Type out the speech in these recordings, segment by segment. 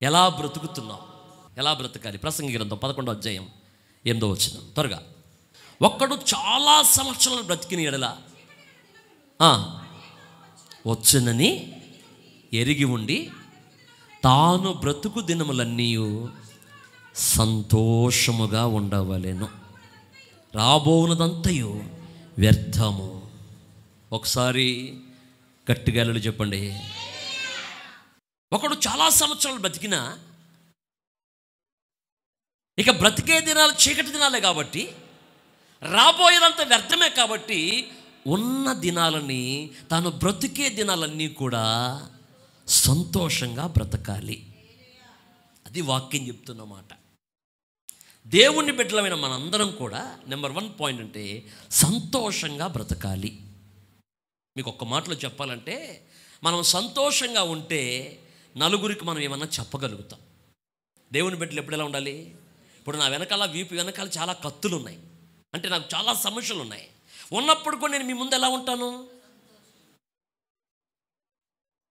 ఎలా బ్రతుకుతున్నావు, ఎలా బ్రతకాలి? ప్రసంగి గ్రంథం 11వ అధ్యాయం 8వ వచనం. త్వరగా. ఒక్కడు చాలా సంవత్సరాలు బ్రతికిన ఎడల వచ్చునని ఎరిగి ఉండి తాను బ్రతుకు దినములన్నీ సంతోషముగా ఉండవలెను, రాబోనదంతయు వ్యర్థము. ఒకసారి గట్టిగా చెప్పండి. ఒకడు చాలా సంవత్సరాలు బ్రతికినా ఇక బ్రతికే దినాలు చీకటి దినాలే కాబట్టి, రాబోయేదంతా వ్యర్థమే కాబట్టి, ఉన్న దినాలని, తాను బ్రతికే దినాలన్నీ కూడా సంతోషంగా బ్రతకాలి. అది వాక్యం చెప్తున్నమాట. దేవుని బిడ్డలమైన మనందరం కూడా నెంబర్ 1 పాయింట్ అంటే సంతోషంగా బ్రతకాలి. మీకు ఒక్క మాటలో చెప్పాలంటే, మనం సంతోషంగా ఉంటే నలుగురికి మనం ఏమన్నా చెప్పగలుగుతాం. దేవుని బిడ్డలు ఎప్పుడు ఎలా ఉండాలి? ఇప్పుడు నా వెనకాల, వీపు వెనకాల చాలా కత్తులు ఉన్నాయి, అంటే నాకు చాలా సమస్యలు ఉన్నాయి. ఉన్నప్పుడు కూడా నేను మీ ముందు ఎలా ఉంటాను?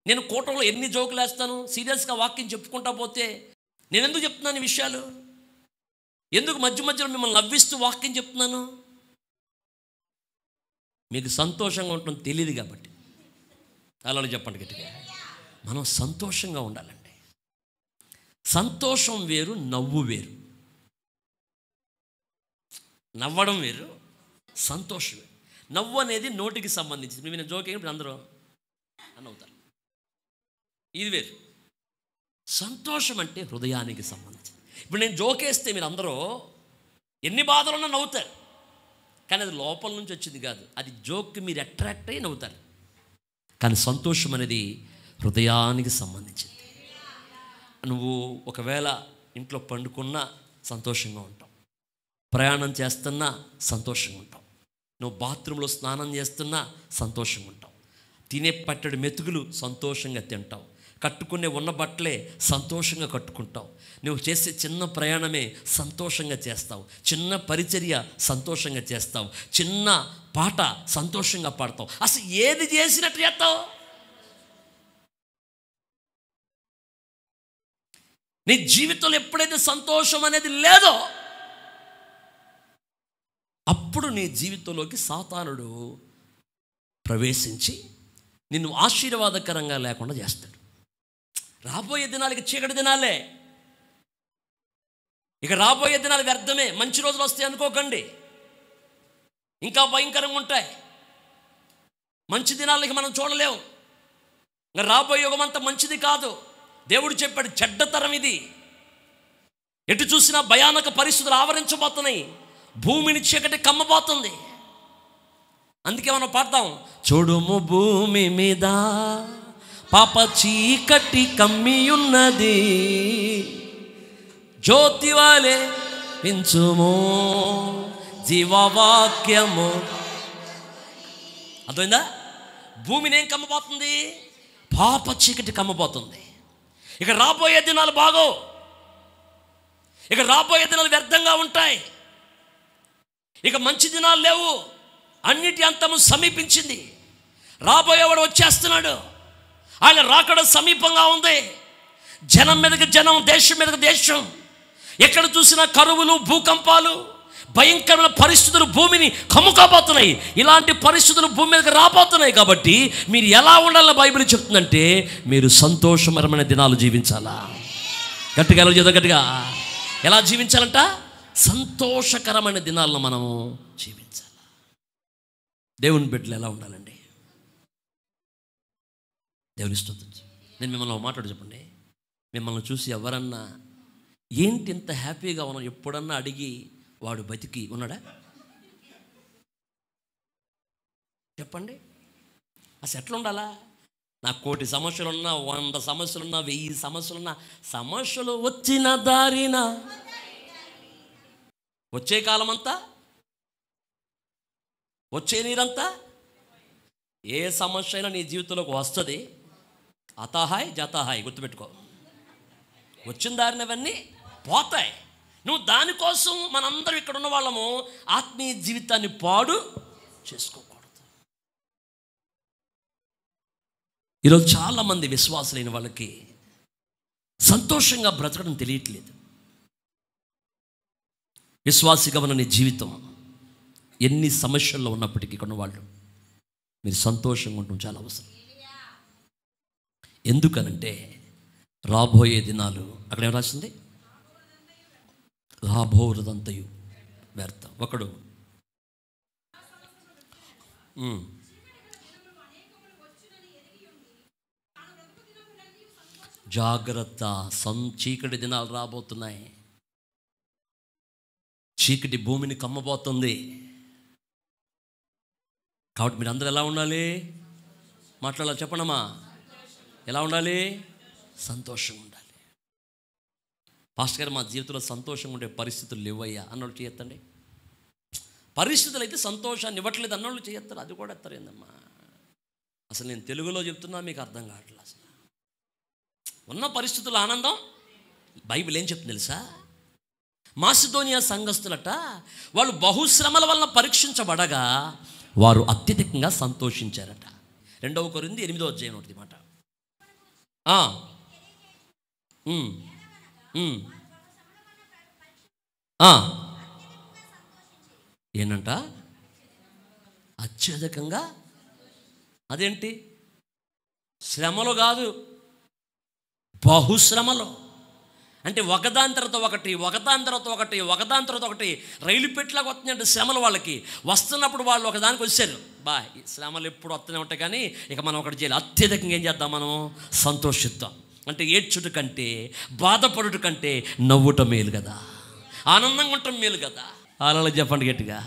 నేను కూటంలో ఎన్ని జోకులు వేస్తాను, సీరియస్గా వాక్యం చెప్పుకుంటా పోతే నేను ఎందుకు చెప్తున్నాను ఈ విషయాలు? ఎందుకు మధ్య మధ్యలో మిమ్మల్ని నవ్విస్తూ వాక్యం చెప్తున్నాను? మీకు సంతోషంగా ఉండటం తెలియదు కాబట్టి. అలా చెప్పండి గట్టిగా. మనం సంతోషంగా ఉండాలండి. సంతోషం వేరు, నవ్వు వేరు. నవ్వడం వేరు, సంతోషం వేరు. నవ్వు అనేది నోటికి సంబంధించింది. నేను జోకేప్పుడు అందరూ నవ్వుతారు, ఇది వేరు. సంతోషం అంటే హృదయానికి సంబంధించింది. ఇప్పుడు నేను జోకేస్తే మీరు అందరూ ఎన్ని బాధలున్నా నవ్వుతారు, కానీ అది లోపల నుంచి వచ్చింది కాదు. అది జోక్కి మీరు అట్రాక్ట్ అయ్యి నవ్వుతారు. కానీ సంతోషం అనేది హృదయానికి సంబంధించింది. నువ్వు ఒకవేళ ఇంట్లో పండుకున్నా సంతోషంగా ఉంటావు, ప్రయాణం చేస్తున్నా సంతోషంగా ఉంటావు, నువ్వు బాత్రూంలో స్నానం చేస్తున్నా సంతోషంగా ఉంటావు, తినే పట్టడి మెతుకులు సంతోషంగా తింటావు, కట్టుకునే ఉన్న బట్టలే సంతోషంగా కట్టుకుంటావు, నువ్వు చేసే చిన్న ప్రయాణమే సంతోషంగా చేస్తావు, చిన్న పరిచర్య సంతోషంగా చేస్తావు, చిన్న పాట సంతోషంగా పాడతావు. అసలు ఏది చేసినట్టు చేస్తావు? నీ జీవితంలో ఎప్పుడైతే సంతోషం అనేది లేదో అప్పుడు నీ జీవితంలోకి సాతానుడు ప్రవేశించి నిన్ను ఆశీర్వాదకరంగా లేకుండా చేస్తాడు. రాబోయే దినాలకి చీకటి దినాలే, ఇక రాబోయే దినాలు వ్యర్థమే. మంచి రోజులు వస్తాయి అనుకోకండి, ఇంకా భయంకరంగా ఉంటాయి. మంచి దినాలకి మనం చూడలేము. ఇంకా రాబోయే యుగం అంత మంచిది కాదు. దేవుడు చెప్పాడు, చెడ్డతరం ఇది, ఎటు చూసినా భయానక పరిస్థితులు ఆవరించబోతున్నాయి, భూమిని చీకటి కమ్మబోతుంది. అందుకే మనం పాడతాం, చూడుము భూమి మీద పాప చీకటి కమ్మియున్నది, జ్యోతి వాలే వించుము జీవవాక్యము. అర్థమైందా? భూమిని ఏం కమ్మబోతుంది? పాప చీకటి కమ్మబోతుంది. ఇక రాబోయే దినాలు బాగో, ఇక రాబోయే దినాలు వ్యర్థంగా ఉంటాయి, ఇక మంచి దినాలు లేవు. అన్నిటి అంతము సమీపించింది. రాబోయేవాడు వచ్చేస్తున్నాడు, ఆయన రాకడ సమీపంగా ఉంది. జనం మీదకి జనం, దేశం మీదకి దేశం, ఎక్కడ చూసినా కరువులు, భూకంపాలు, భయంకరమైన పరిస్థితులు భూమిని కమ్ముకోబోతున్నాయి. ఇలాంటి పరిస్థితులు భూమి మీదకి రాబోతున్నాయి. కాబట్టి మీరు ఎలా ఉండాలని బైబిల్ చెప్తుందంటే, మీరు సంతోషకరమైన దినాలు జీవించాలా. గట్టిగా గట్టిగా ఎలా జీవించాలంట? సంతోషకరమైన దినాలను మనము జీవించాలి. దేవుని బిడ్డలు ఎలా ఉండాలండి? దేవుని స్తుతించు. నేను మిమ్మల్ని ఒక మాట చెప్పండి, మిమ్మల్ని చూసి ఎవరన్నా ఏంటి ఇంత హ్యాపీగా ఉన్నాం ఎప్పుడన్నా అడిగి వాడు బతికి ఉన్నాడా? చెప్పండి. అసలు ఎట్లా ఉండాలా? నాకు 1,000 సమస్యలున్నా, 100 సమస్యలున్నా, 1000 సమస్యలున్నా, సమస్యలు వచ్చిన దారిన వచ్చే కాలమంతా, వచ్చే నీరంతా, ఏ సమస్య అయినా నీ జీవితంలోకి వస్తుంది. అతాహాయ్ జతాహాయ్, గుర్తుపెట్టుకో. వచ్చిన దారినవన్నీ పోతాయి. నువ్వు దానికోసం మనందరం ఇక్కడ ఉన్న వాళ్ళము ఆత్మీయ జీవితాన్ని పాడు చేసుకోకూడదు. ఈరోజు చాలామంది విశ్వాసులైన వాళ్ళకి సంతోషంగా బ్రతకడం తెలియట్లేదు. విశ్వాసిగా ఉన్న నీ జీవితం ఎన్ని సమస్యల్లో ఉన్నప్పటికీ కొన్నవాళ్ళు మీరు సంతోషంగా ఉండడం చాలా అవసరం. ఎందుకనంటే రాబోయే దినాలు అక్కడ ఏం రాసింది? రాబోదంతయు వ్యర్థం. ఒకడు జాగ్రత్త, చీకటి దినాలు రాబోతున్నాయి. చీకటి భూమిని కమ్మబోతుంది. కాబట్టి మీరు అందరూ ఎలా ఉండాలి? మాట్లాడాలి, చెప్పండమ్మా. ఎలా ఉండాలి? సంతోషంగా ఉండాలి. పాస్టర్ గారు, మా జీవితంలో సంతోషంగా ఉండే పరిస్థితులు లేవయ్యా అన్నోళ్ళు చేయొద్దండి. పరిస్థితులు అయితే సంతోషాన్ని ఇవ్వట్లేదు అన్నోళ్ళు చేయొత్తారు. అది కూడా ఎత్తారు. ఏందమ్మా అసలు నేను తెలుగులో చెప్తున్నా మీకు అర్థం కావట్లేదు. అసలు ఉన్న పరిస్థితుల ఆనందం బైబిల్ ఏం చెప్తుంది తెలుసా? మాసిదోనియా సంఘస్థులట వాళ్ళు బహుశ్రమల వలన పరీక్షించబడగా వారు అత్యధికంగా సంతోషించారట. 2 కొరింథీ 8వ అధ్యాయం ఒకటి మాట. ఏంటంట? అత్యధికంగా. అదేంటి? శ్రమలు కాదు, బహుశ్రమలు. అంటే ఒకదాని తర్వాత ఒకటి, ఒకదాని తర్వాత ఒకటి, ఒకదాని తర్వాత ఒకటి రైలు పెట్టిలాగా వస్తున్నాయంటే శ్రమలు. వాళ్ళకి వస్తున్నప్పుడు వాళ్ళు ఒకదానికి వచ్చారు. ఈ శ్రమలు ఎప్పుడు వస్తూనే ఉంటాయి. కానీ ఇక మనం ఒకటి చేయాలి, అత్యధికంగా ఏం చేద్దాం? మనం సంతోషిద్దాం. అంటే ఏడ్చుట కంటే, బాధపడుట కంటే నవ్వుట మేలు కదా, ఆనందంగా ఉండటం మేలు కదా. అలా చెప్పండి గట్టిగా.